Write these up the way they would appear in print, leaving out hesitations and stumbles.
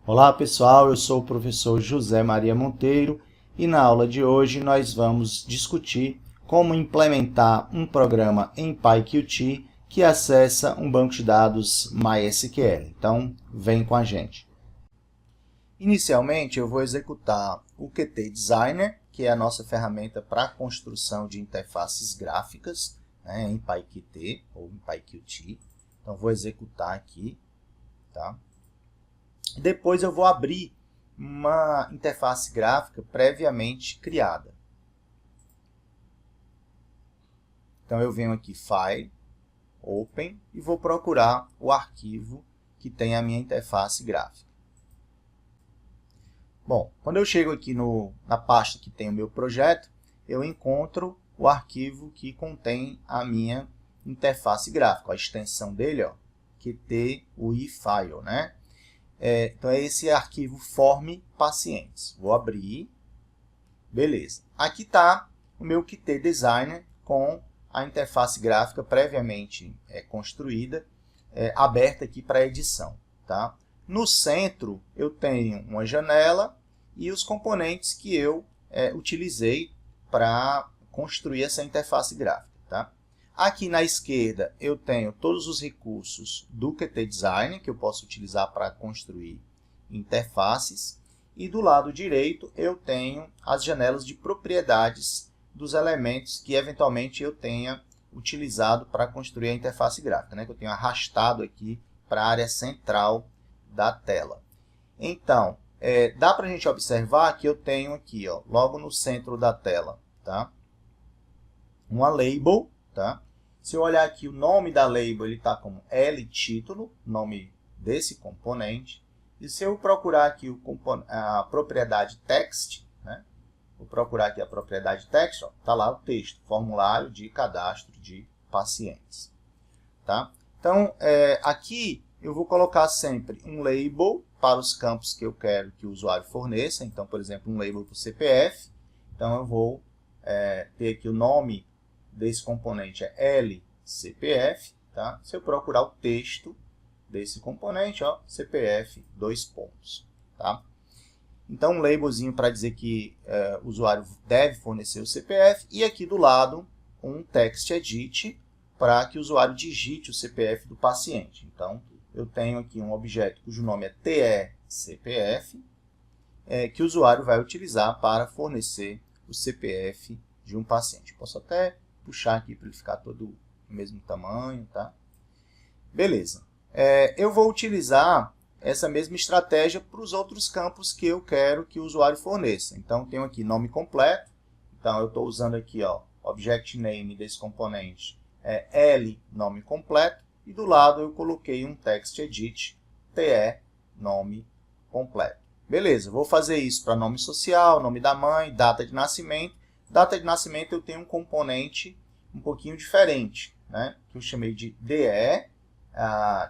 Olá pessoal, eu sou o professor José Maria Monteiro e na aula de hoje nós vamos discutir como implementar um programa em PyQt que acessa um banco de dados MySQL. Então, vem com a gente. Inicialmente, eu vou executar o Qt Designer, que é a nossa ferramenta para a construção de interfaces gráficas, né, em PyQt ou em PyQt. Então, vou executar aqui, tá? Depois eu vou abrir uma interface gráfica previamente criada. Então eu venho aqui, File, Open, e vou procurar o arquivo que tem a minha interface gráfica. Bom, quando eu chego aqui na pasta que tem o meu projeto, eu encontro o arquivo que contém a minha interface gráfica. A extensão dele, ó, Qt UI File, né? Então é esse arquivo form pacientes. Vou abrir. Beleza. Aqui está o meu Qt Designer com a interface gráfica previamente construída, aberta aqui para edição. Tá? No centro eu tenho uma janela e os componentes que eu utilizei para construir essa interface gráfica. Tá? Aqui na esquerda eu tenho todos os recursos do Qt Design que eu posso utilizar para construir interfaces. E do lado direito eu tenho as janelas de propriedades dos elementos que eventualmente eu tenha utilizado para construir a interface gráfica, né? Que eu tenho arrastado aqui para a área central da tela. Então, dá para a gente observar que eu tenho aqui, ó, logo no centro da tela, tá? Uma label, tá? Se eu olhar aqui, o nome da label está como L-título, nome desse componente. E se eu procurar aqui a propriedade text, né? Vou procurar aqui a propriedade text, está lá o texto, formulário de cadastro de pacientes. Tá? Então, aqui eu vou colocar sempre um label para os campos que eu quero que o usuário forneça. Então, por exemplo, um label para o CPF. Então, eu vou ter aqui o nome desse componente é LCPF. Tá? Se eu procurar o texto desse componente, ó, CPF, 2 pontos. Tá? Então, um labelzinho para dizer que o usuário deve fornecer o CPF. E aqui do lado, um text edit para que o usuário digite o CPF do paciente. Então, eu tenho aqui um objeto cujo nome é TE-CPF, que o usuário vai utilizar para fornecer o CPF de um paciente. Posso até puxar aqui para ele ficar todo do mesmo tamanho. Tá? Beleza. Eu vou utilizar essa mesma estratégia para os outros campos que eu quero que o usuário forneça. Então, tenho aqui nome completo. Então, eu estou usando aqui, ó, object name desse componente L, nome completo. E do lado eu coloquei um text edit, TE, nome completo. Beleza, vou fazer isso para nome social, nome da mãe, data de nascimento. Data de nascimento eu tenho um componente um pouquinho diferente, né, que eu chamei de DE,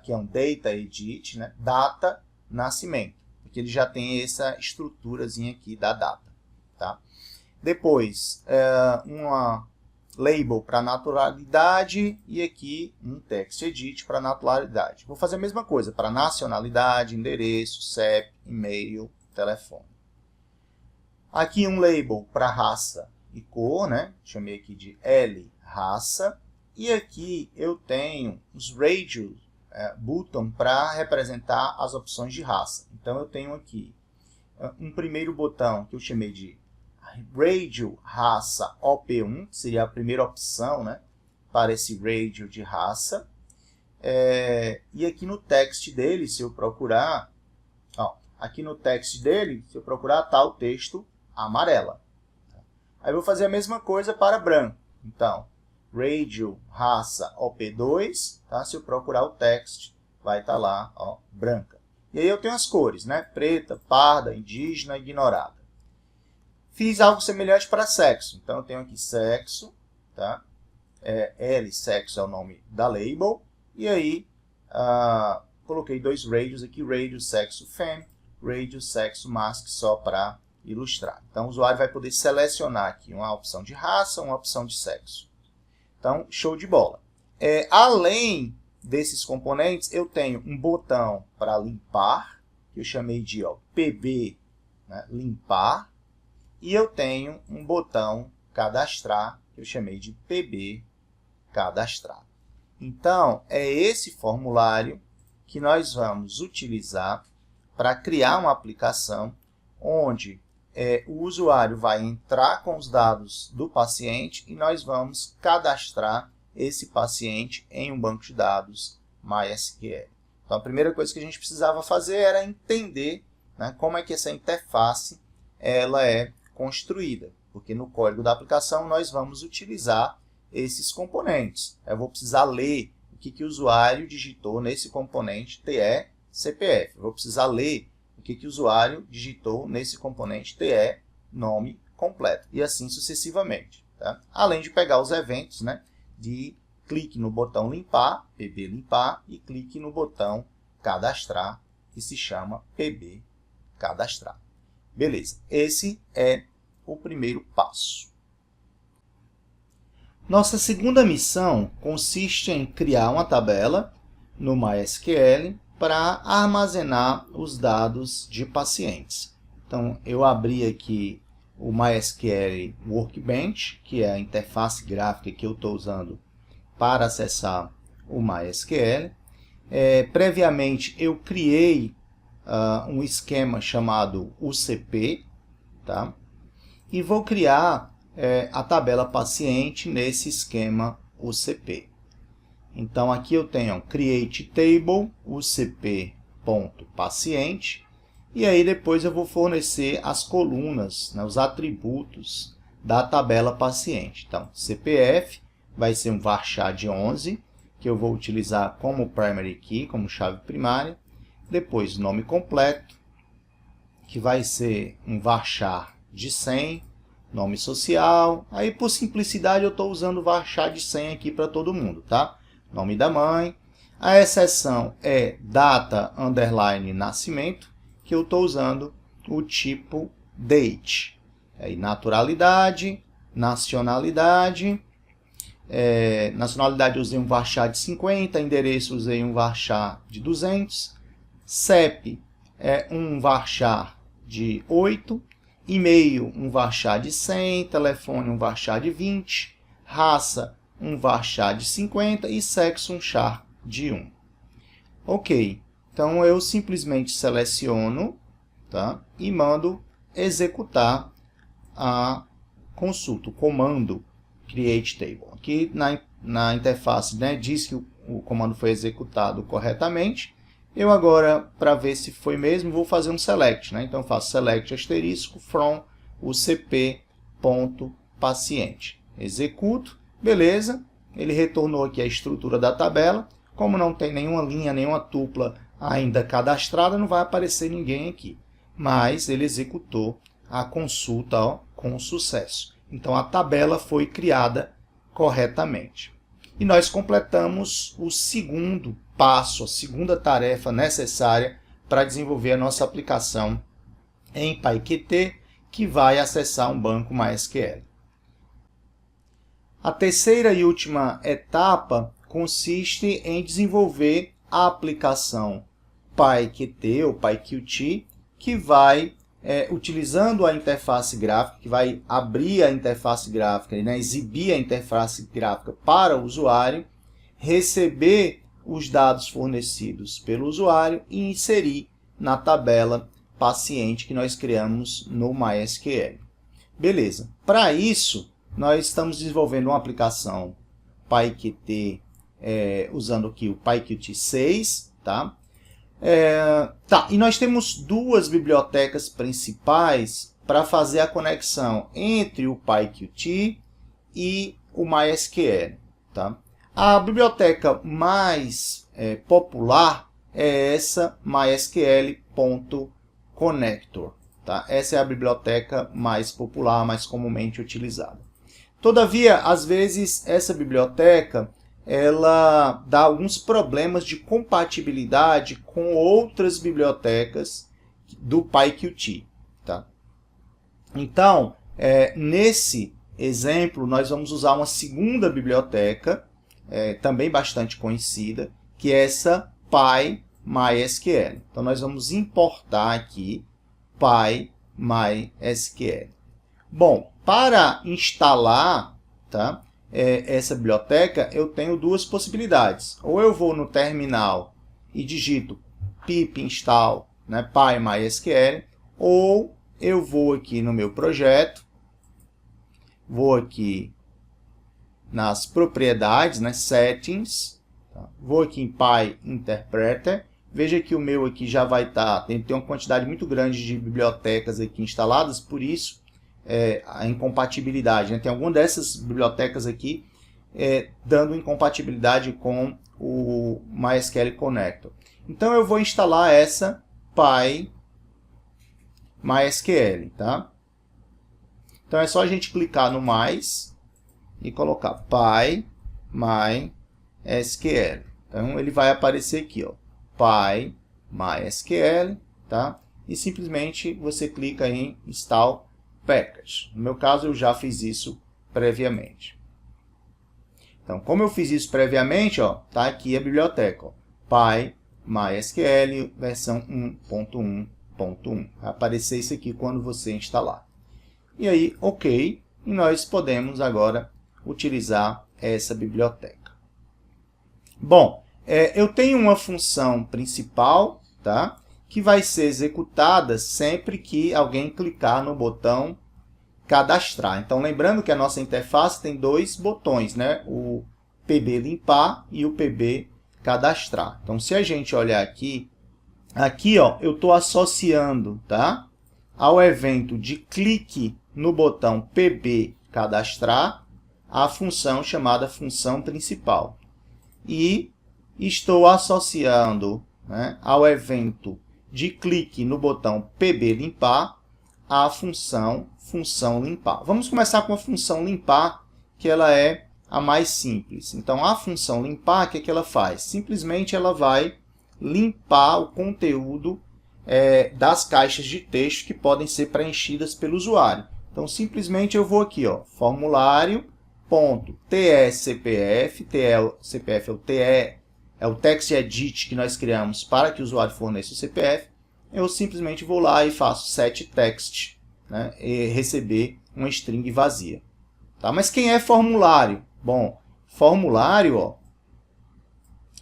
que é um data edit, né? Data, nascimento, porque ele já tem essa estruturazinha aqui da data. Tá? Depois, uma label para naturalidade e aqui um text edit para naturalidade. Vou fazer a mesma coisa para nacionalidade, endereço, CEP, e-mail, telefone. Aqui um label para raça e cor, né? Chamei aqui de L, raça. E aqui eu tenho os radio button para representar as opções de raça. Então, eu tenho aqui um primeiro botão que eu chamei de radio raça OP1, que seria a primeira opção, né, para esse radio de raça. E aqui no text dele, se eu procurar, ó, aqui no text dele, se eu procurar, está o texto amarela. Aí eu vou fazer a mesma coisa para branco. Então, radio, raça, OP2, tá? Se eu procurar o text, vai estar lá, ó, branca. E aí eu tenho as cores, né? Preta, parda, indígena, ignorada. Fiz algo semelhante para sexo. Então, eu tenho aqui sexo, tá? L, sexo é o nome da label. E aí, coloquei 2 radios aqui, radio, sexo, fem, radio, sexo, mask, só para ilustrar. Então, o usuário vai poder selecionar aqui uma opção de raça, uma opção de sexo. Então, show de bola. Além desses componentes, eu tenho um botão para limpar, que eu chamei de pb, né, limpar, e eu tenho um botão cadastrar, que eu chamei de pb cadastrar. Então, é esse formulário que nós vamos utilizar para criar uma aplicação onde o usuário vai entrar com os dados do paciente e nós vamos cadastrar esse paciente em um banco de dados MySQL. Então, a primeira coisa que a gente precisava fazer era entender, né, como é que essa interface ela é construída, porque no código da aplicação nós vamos utilizar esses componentes. Eu vou precisar ler o que o usuário digitou nesse componente TE CPF. Eu vou precisar ler o que o usuário digitou nesse componente TE nome completo. E assim sucessivamente. Tá? Além de pegar os eventos, né, de clique no botão limpar, pb limpar, e clique no botão cadastrar, que se chama pb cadastrar. Beleza, esse é o primeiro passo. Nossa segunda missão consiste em criar uma tabela no MySQL para armazenar os dados de pacientes. Então, eu abri aqui o MySQL Workbench, que é a interface gráfica que eu estou usando para acessar o MySQL. Previamente, eu criei um esquema chamado UCP, tá? E vou criar a tabela paciente nesse esquema UCP. Então, aqui eu tenho create table ucp.paciente, e aí depois eu vou fornecer as colunas, né, os atributos da tabela paciente. Então, CPF vai ser um varchar de 11, que eu vou utilizar como primary key, como chave primária. Depois, nome completo, que vai ser um varchar de 100, nome social. Aí, por simplicidade, eu estou usando o varchar de 100 aqui para todo mundo, tá? Nome da mãe. A exceção é data underline nascimento, que eu estou usando o tipo date. Aí, naturalidade, nacionalidade. Nacionalidade eu usei um varchar de 50, endereço eu usei um varchar de 200. CEP é um varchar de 8. E-mail, um varchar de 100. Telefone, um varchar de 20. Raça, um varchar de 50. E sexo, um char de 1. Ok. Então, eu simplesmente seleciono, tá? E mando executar a consulta, o comando create table. Aqui na interface, né, diz que o comando foi executado corretamente. Eu agora, para ver se foi mesmo, vou fazer um select, né? Então, eu faço select asterisco from ucp.paciente. Executo, beleza. Ele retornou aqui a estrutura da tabela. Como não tem nenhuma linha, nenhuma tupla ainda cadastrada, não vai aparecer ninguém aqui. Mas ele executou a consulta, ó, com sucesso. Então, a tabela foi criada corretamente. E nós completamos o segundo passo, a segunda tarefa necessária para desenvolver a nossa aplicação em PyQt, que vai acessar um banco MySQL. A terceira e última etapa consiste em desenvolver a aplicação PyQt ou PyQt, que vai, utilizando a interface gráfica, que vai abrir a interface gráfica, né, exibir a interface gráfica para o usuário, receber os dados fornecidos pelo usuário e inserir na tabela paciente que nós criamos no MySQL. Beleza. Para isso, nós estamos desenvolvendo uma aplicação PyQt usando aqui o PyQt 6, tá? E nós temos duas bibliotecas principais para fazer a conexão entre o PyQt e o MySQL, tá? A biblioteca mais popular é essa MySQL.connector, tá? Essa é a biblioteca mais popular, mais comumente utilizada. Todavia, às vezes, essa biblioteca ela dá alguns problemas de compatibilidade com outras bibliotecas do PyQt, tá? Então, nesse exemplo, nós vamos usar uma segunda biblioteca, também bastante conhecida, que é essa PyMySQL. Então, nós vamos importar aqui PyMySQL. Bom, para instalar, tá, essa biblioteca, eu tenho duas possibilidades. Ou eu vou no terminal e digito pip install, né, PyMySQL, ou eu vou aqui no meu projeto, vou aqui nas propriedades, né, settings, tá, vou aqui em PyInterpreter, veja que o meu aqui já vai estar, tem uma quantidade muito grande de bibliotecas aqui instaladas, por isso a incompatibilidade, né? Tem alguma dessas bibliotecas aqui dando incompatibilidade com o MySQL Connector. Então eu vou instalar essa PyMySQL, tá? Então é só a gente clicar no mais e colocar PyMySQL. Então ele vai aparecer aqui, ó, PyMySQL, tá? E simplesmente você clica em Install Package. No meu caso, eu já fiz isso previamente. Então, como eu fiz isso previamente, ó, tá aqui a biblioteca, ó, PyMySQL versão 1.1.1. Vai aparecer isso aqui quando você instalar. E aí, ok, e nós podemos agora utilizar essa biblioteca. Bom, eu tenho uma função principal, tá, que vai ser executada sempre que alguém clicar no botão cadastrar. Então, lembrando que a nossa interface tem dois botões, né? O PB limpar e o PB cadastrar. Então, se a gente olhar aqui, ó, eu estou associando, tá, ao evento de clique no botão PB cadastrar a função chamada função principal. E estou associando, né, ao evento de clique no botão PB limpar a função limpar. Vamos começar com a função limpar, que ela é a mais simples. Então, a função limpar, o que ela faz? Simplesmente ela vai limpar o conteúdo das caixas de texto que podem ser preenchidas pelo usuário. Então, simplesmente eu vou aqui, ó, formulário.tscpf, CPF é o text edit que nós criamos para que o usuário forneça o CPF. Eu simplesmente vou lá e faço setText, né, e receber uma string vazia. Tá? Mas quem é formulário? Bom, formulário, ó,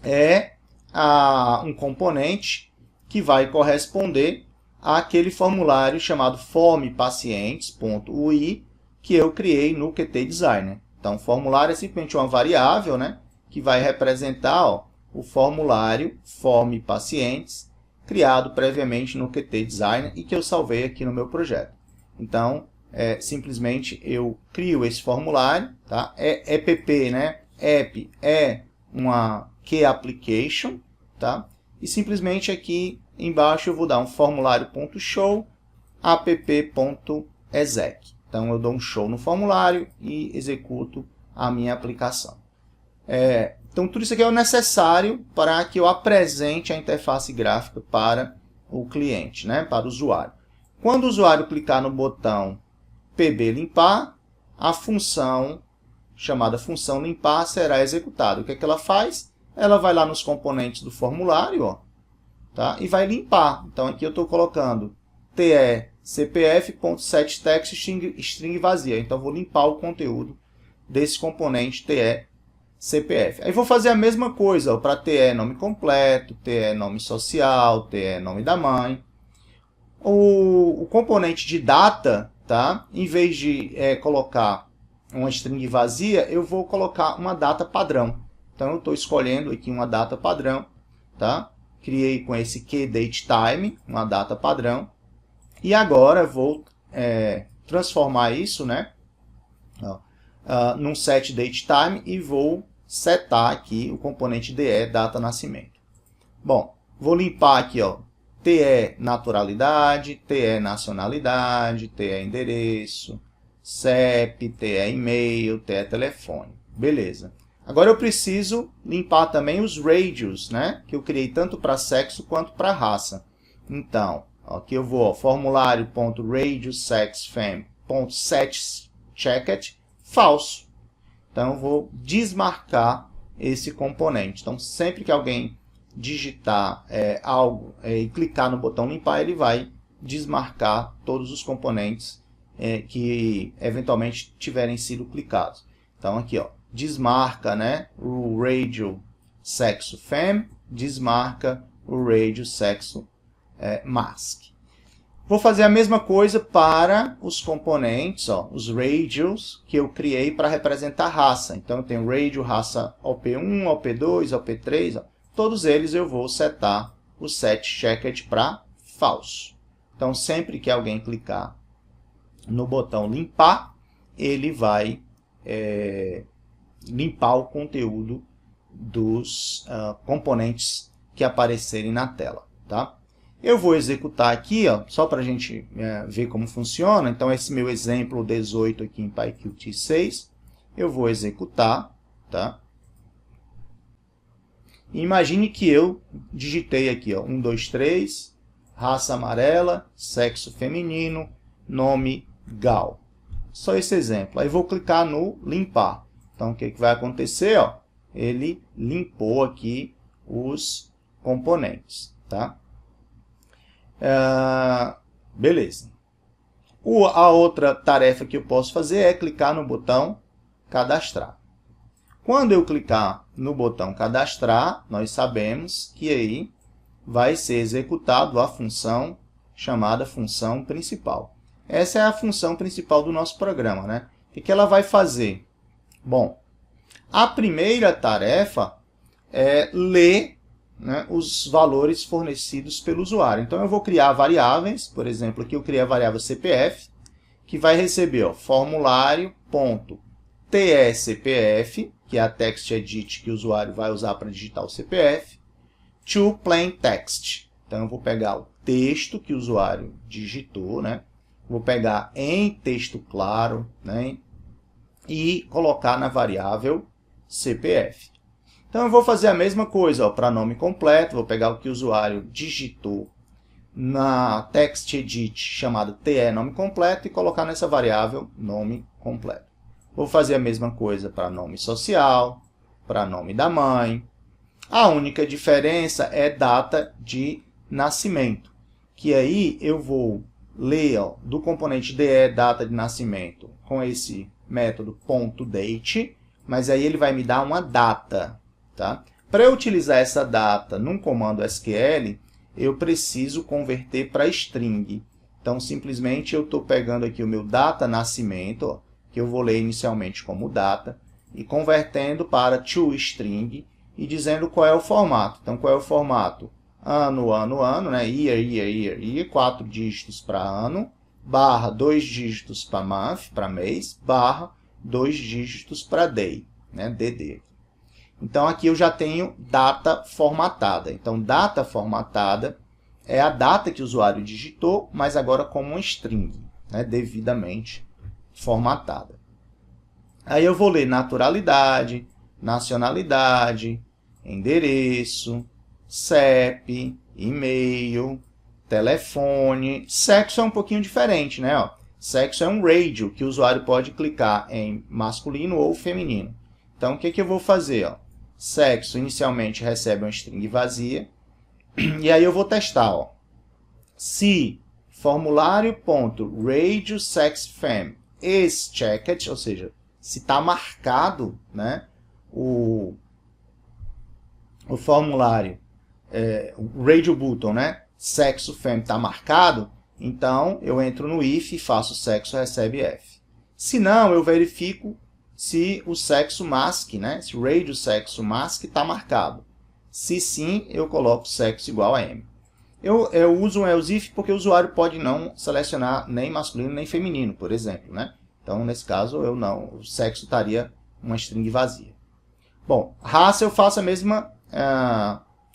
é um componente que vai corresponder àquele formulário chamado formPacientes.ui que eu criei no Qt Designer. Então, formulário é simplesmente uma variável, né, que vai representar, ó, o formulário formPacientes criado previamente no Qt Designer e que eu salvei aqui no meu projeto. Então, simplesmente eu crio esse formulário, tá? EPP, né? App é uma key application, tá? E simplesmente aqui embaixo eu vou dar um formulário.show app.exec. Então eu dou um show no formulário e executo a minha aplicação. Então tudo isso aqui é o necessário para que eu apresente a interface gráfica para o cliente, né? Para o usuário. Quando o usuário clicar no botão PB limpar, a função chamada função limpar será executada. O que é que ela faz? Ela vai lá nos componentes do formulário, ó, tá? E vai limpar. Então aqui eu estou colocando te.cpf.setText string vazia. Então eu vou limpar o conteúdo desse componente te.cpf. Aí vou fazer a mesma coisa para te nome completo, te nome social, te nome da mãe. O componente de data, tá? Em vez de colocar uma string vazia, eu vou colocar uma data padrão. Então eu estou escolhendo aqui uma data padrão, tá? Criei com esse kDateTime, uma data padrão. E agora vou transformar isso, né, num setDateTime e vou setar aqui o componente DE, data nascimento. Bom, vou limpar aqui, ó, TE naturalidade, TE nacionalidade, TE endereço, CEP, TE e-mail, TE telefone. Beleza. Agora eu preciso limpar também os radius, né, que eu criei tanto para sexo quanto para raça. Então, aqui eu vou, formulário.radiusSexFem.setChecked falso. Então eu vou desmarcar esse componente. Então sempre que alguém digitar algo e clicar no botão limpar, ele vai desmarcar todos os componentes que eventualmente tiverem sido clicados. Então aqui, ó, desmarca, né, o radio sexo fem, desmarca o radio sexo mask. Vou fazer a mesma coisa para os componentes, ó, os radios que eu criei para representar raça. Então eu tenho radio raça OP1, OP2, OP3, ó. Todos eles eu vou setar o set checked para falso. Então sempre que alguém clicar no botão limpar, ele vai limpar o conteúdo dos componentes que aparecerem na tela, tá? Eu vou executar aqui, ó, só para a gente ver como funciona. Então, esse meu exemplo 18 aqui em PyQt6, eu vou executar, tá? E imagine que eu digitei aqui, ó, 1, 2, 3, raça amarela, sexo feminino, nome Gal. Só esse exemplo. Aí vou clicar no limpar. Então, o que vai acontecer? Ó, ele limpou aqui os componentes, tá? Beleza. A outra tarefa que eu posso fazer é clicar no botão cadastrar. Quando eu clicar no botão cadastrar, nós sabemos que aí vai ser executado a função chamada função principal. Essa é a função principal do nosso programa, né? O que ela vai fazer? Bom, a primeira tarefa é ler, né, os valores fornecidos pelo usuário. Então, eu vou criar variáveis. Por exemplo, aqui eu criei a variável CPF, que vai receber formulário.tscpf, que é a text edit que o usuário vai usar para digitar o CPF, to plain text. Então, eu vou pegar o texto que o usuário digitou, né? Vou pegar em texto claro, né, e colocar na variável CPF. Então, eu vou fazer a mesma coisa para nome completo. Vou pegar o que o usuário digitou na text edit chamada TE nome completo e colocar nessa variável nome completo. Vou fazer a mesma coisa para nome social, para nome da mãe. A única diferença é data de nascimento, que aí eu vou ler, ó, do componente DE data de nascimento com esse método .date, mas aí ele vai me dar uma data. Tá? Para eu utilizar essa data num comando SQL, eu preciso converter para string. Então, simplesmente eu estou pegando aqui o meu data nascimento, ó, que eu vou ler inicialmente como data, e convertendo para toString e dizendo qual é o formato. Então, qual é o formato? Ano, ano, ano, né? Year, 4 dígitos para ano, barra 2 dígitos para month, para mês, barra 2 dígitos para day, né? DD. Então, aqui eu já tenho data formatada. Então, data formatada é a data que o usuário digitou, mas agora como uma string, né, devidamente formatada. Aí eu vou ler naturalidade, nacionalidade, endereço, CEP, e-mail, telefone. Sexo é um pouquinho diferente, né? Ó, sexo é um radio que o usuário pode clicar em masculino ou feminino. Então, o que eu vou fazer? Ó? Sexo inicialmente recebe uma string vazia. E aí eu vou testar. Ó. Se formulário.radiosexfem is checked, ou seja, se está marcado, né, o formulário, o radio button, né, sexo fem está marcado, então eu entro no if e faço sexo recebe F. Se não, eu verifico se o sexo mask, né, se o radio sexo mask está marcado. Se sim, eu coloco sexo igual a M. Eu uso um else if porque o usuário pode não selecionar nem masculino nem feminino, por exemplo, né? Então, nesse caso, o sexo estaria uma string vazia. Bom, raça eu faço a mesma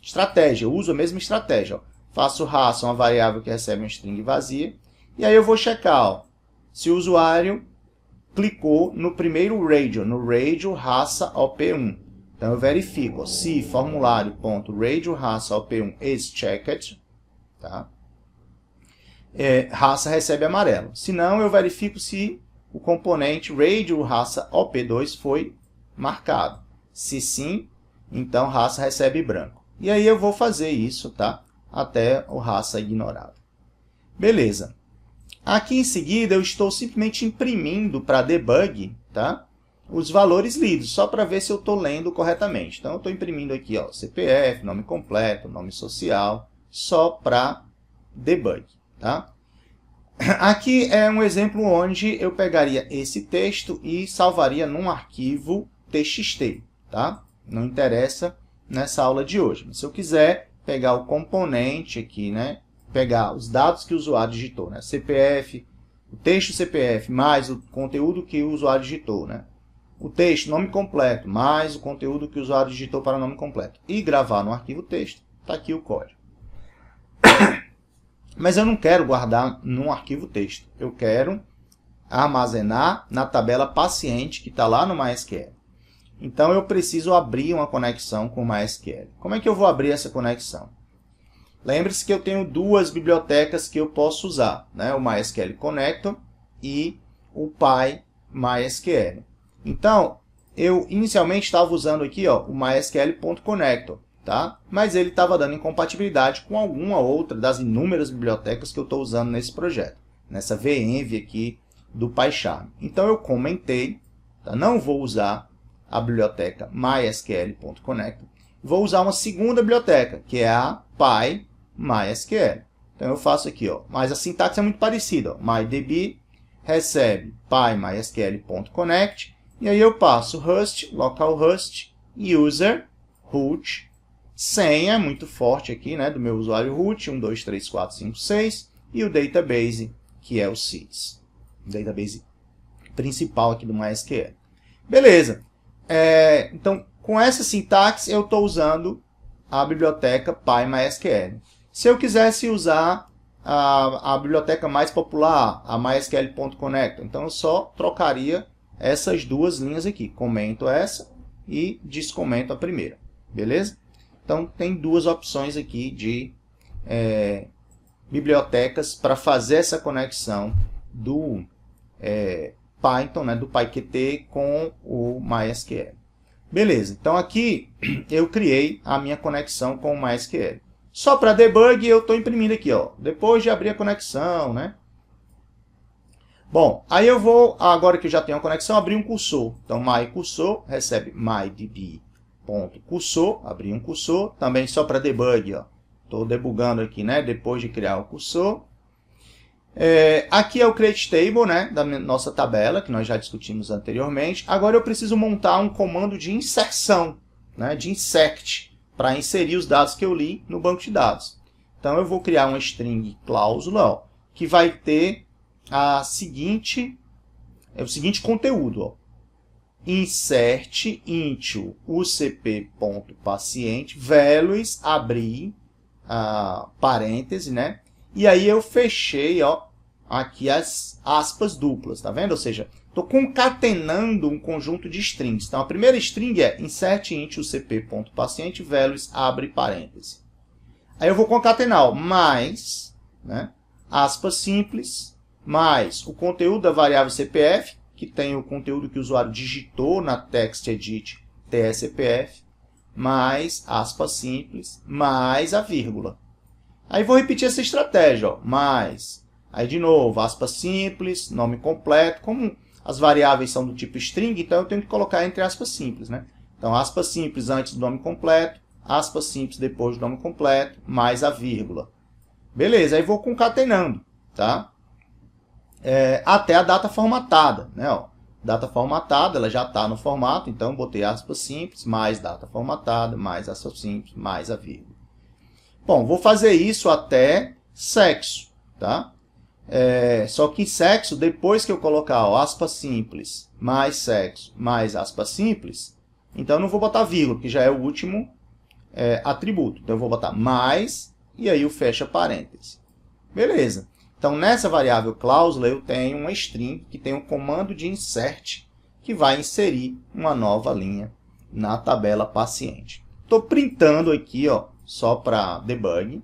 estratégia, eu uso a mesma estratégia. Ó. Faço raça, uma variável que recebe uma string vazia, e aí eu vou checar ó, se o usuário clicou no primeiro radio, no radio raça OP1. Então, eu verifico ó, se formulário.radio raça OP1 is checked, tá? Raça recebe amarelo. Se não, eu verifico se o componente radio raça OP2 foi marcado. Se sim, então raça recebe branco. E aí eu vou fazer isso, tá? Até o raça ignorado. Beleza. Aqui em seguida eu estou simplesmente imprimindo para debug, tá? Os valores lidos, só para ver se eu estou lendo corretamente. Então eu estou imprimindo aqui, ó, CPF, nome completo, nome social, só para debug, tá? Aqui é um exemplo onde eu pegaria esse texto e salvaria num arquivo TXT, tá? Não interessa nessa aula de hoje. Mas se eu quiser pegar o componente aqui, né? Pegar os dados que o usuário digitou, né? CPF, o texto CPF mais o conteúdo que o usuário digitou, né? O texto, nome completo, mais o conteúdo que o usuário digitou para nome completo. E gravar no arquivo texto, está aqui o código. Mas eu não quero guardar num arquivo texto. Eu quero armazenar na tabela paciente que está lá no MySQL. Então, eu preciso abrir uma conexão com o MySQL. Como é que eu vou abrir essa conexão? Lembre-se que eu tenho duas bibliotecas que eu posso usar, né? O MySQL Connector e o PyMySQL. Então, eu inicialmente estava usando aqui, ó, o MySQL.Connector, tá? Mas ele estava dando incompatibilidade com alguma outra das inúmeras bibliotecas que eu estou usando nesse projeto, nessa venv aqui do PyCharm. Então, eu comentei, tá? Não vou usar a biblioteca MySQL.Connector, vou usar uma segunda biblioteca, que é a PyMySQL. Então, eu faço aqui, ó, mas a sintaxe é muito parecida, ó, MyDB recebe PyMySQL.Connect, e aí eu passo host, localhost, user, root, senha, muito forte aqui, né, do meu usuário root, 1, 2, 3, 4, 5, 6, e o database, que é o SYS, o database principal aqui do MySQL. Beleza. Então, com essa sintaxe, eu estou usando a biblioteca PyMySQL. Se eu quisesse usar a biblioteca mais popular, a MySQL.Connector, então eu só trocaria essas duas linhas aqui. Comento essa e descomento a primeira. Beleza? Então, tem duas opções aqui de bibliotecas para fazer essa conexão do Python, né, do PyQt com o MySQL. Beleza, então aqui eu criei a minha conexão com o MySQL. Só para debug eu estou imprimindo aqui, ó, depois de abrir a conexão, né? Bom, aí eu vou, agora que eu já tenho a conexão, abrir um cursor. Então, myCursor recebe mydb.cursor, abrir um cursor, também só para debug, ó. Estou debugando aqui, né, depois de criar o cursor. Aqui é o create table, né, da nossa tabela, que nós já discutimos anteriormente. Agora eu preciso montar um comando de inserção, né, de insert, para inserir os dados que eu li no banco de dados. Então eu vou criar uma string cláusula, ó, que vai ter o seguinte conteúdo, ó. Insert into ucp.patient values, abrir parêntese, né? E aí eu fechei, ó, aqui as aspas duplas, tá vendo? Ou seja, estou concatenando um conjunto de strings. Então, a primeira string é insert into ucp.patient values, abre parêntese. Aí eu vou concatenar, ó, mais, né, aspas simples, mais o conteúdo da variável CPF, que tem o conteúdo que o usuário digitou na TextEdit tscpf, mais aspas simples, mais a vírgula. Aí vou repetir essa estratégia, ó, mais, aí de novo, aspas simples, nome completo. Como as variáveis são do tipo string, então eu tenho que colocar entre aspas simples, né? Então, aspas simples antes do nome completo, aspas simples depois do nome completo, mais a vírgula. Beleza, aí vou concatenando, tá? Até a data formatada, né? Ó, data formatada, ela já está no formato, então botei aspas simples, mais data formatada, mais aspas simples, mais a vírgula. Bom, vou fazer isso até sexo, tá? Só que sexo, depois que eu colocar, ó, aspas simples, mais sexo, mais aspas simples, então eu não vou botar vírgula, que já é o último atributo. Então eu vou botar mais, e aí eu fecho parêntese. Beleza. Então, nessa variável cláusula, eu tenho uma string que tem um comando de insert, que vai inserir uma nova linha na tabela paciente. Estou printando aqui, ó, só para debug.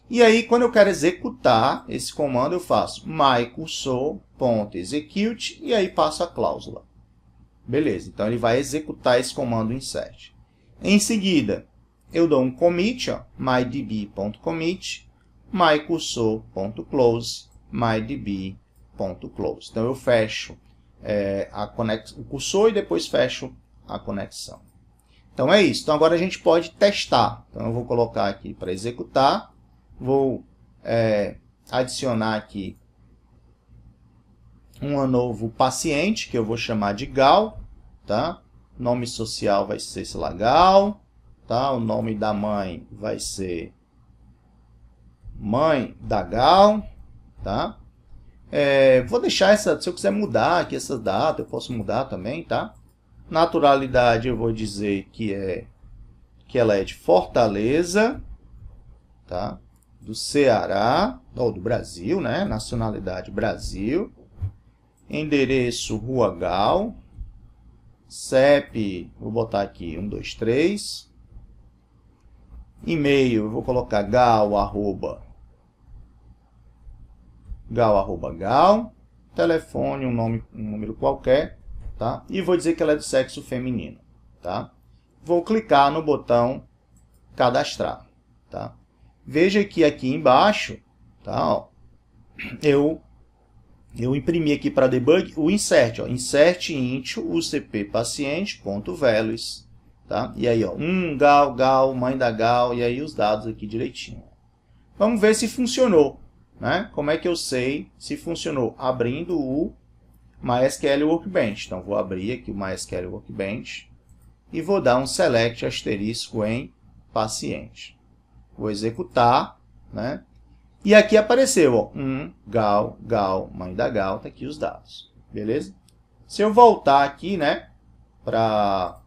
E aí, quando eu quero executar esse comando, eu faço myCursor.execute e aí passo a cláusula. Beleza, então ele vai executar esse comando insert. Em seguida, eu dou um commit, ó, mydb.commit, mycursor.close, mydb.close. Então, eu fecho o cursor e depois fecho a conexão. Então, é isso. Então, agora a gente pode testar. Então, eu vou colocar aqui para executar. Vou adicionar aqui um novo paciente, que eu vou chamar de Gal. Tá? Nome social vai ser, sei lá, Gal. Tá? O nome da mãe vai ser mãe da Gal. Tá? Vou deixar se eu quiser mudar aqui essa data, eu posso mudar também, tá? Naturalidade, eu vou dizer que ela é de Fortaleza, tá? Do Ceará, ou do Brasil, né? Nacionalidade Brasil. Endereço Rua Gal. CEP, vou botar aqui 123. E-mail, eu vou colocar gal. Telefone, um número qualquer, tá? E vou dizer que ela é do sexo feminino, tá? Vou clicar no botão cadastrar, tá? Veja que aqui embaixo, tá? Ó, eu imprimi aqui para debug o insert, ó, insert int UCP paciente.values, tá? E aí, ó, Gal, mãe da Gal, e aí os dados aqui direitinho. Vamos ver se funcionou. Né? Como é que eu sei se funcionou? Abrindo o MySQL Workbench. Então, vou abrir aqui o MySQL Workbench e vou dar um select asterisco em paciente. Vou executar, né? E aqui apareceu, ó, Gal, mãe da Gal, tá aqui os dados. Beleza? Se eu voltar aqui, né, para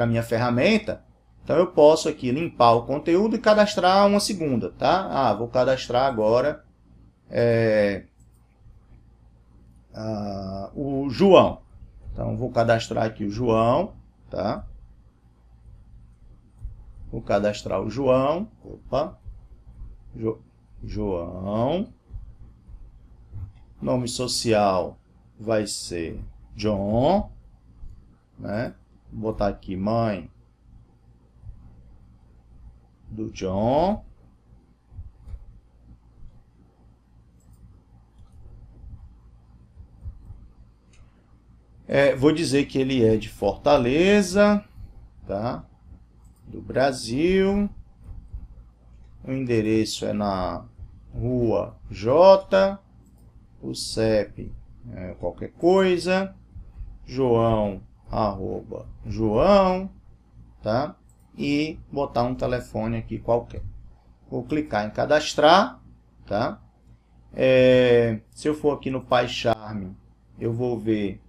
minha ferramenta, então, eu posso aqui limpar o conteúdo e cadastrar uma segunda, tá? Vou cadastrar agora o João. Então, vou cadastrar aqui o João, tá? Vou cadastrar o João. Opa. João. Nome social vai ser John, né? Vou botar aqui mãe do John. Vou dizer que ele é de Fortaleza, tá? Do Brasil. O endereço é na Rua J. O CEP é qualquer coisa. João, João, tá? E botar um telefone aqui qualquer. Vou clicar em cadastrar, tá? Se eu for aqui no PyCharm, eu vou ver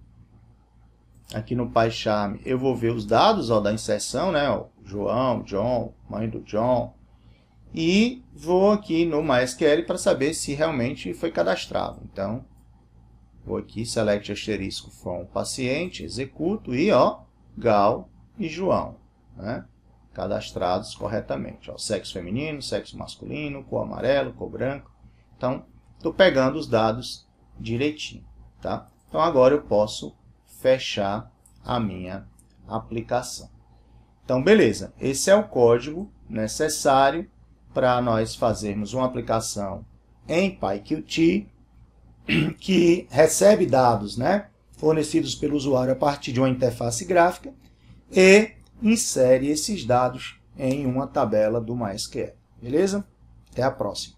aqui no PyCharm, eu vou ver os dados, ó, da inserção, né? Ó, João, John, mãe do John. E vou aqui no MySQL para saber se realmente foi cadastrado. Então, vou aqui, select asterisco from paciente, executo e, ó, Gal e João, né? Cadastrados corretamente. Ó, sexo feminino, sexo masculino, cor amarelo, cor branco. Então, estou pegando os dados direitinho, tá? Então, agora eu posso fechar a minha aplicação. Então, beleza. Esse é o código necessário para nós fazermos uma aplicação em PyQt que recebe dados, né, fornecidos pelo usuário a partir de uma interface gráfica e insere esses dados em uma tabela do MySQL. Beleza? Até a próxima.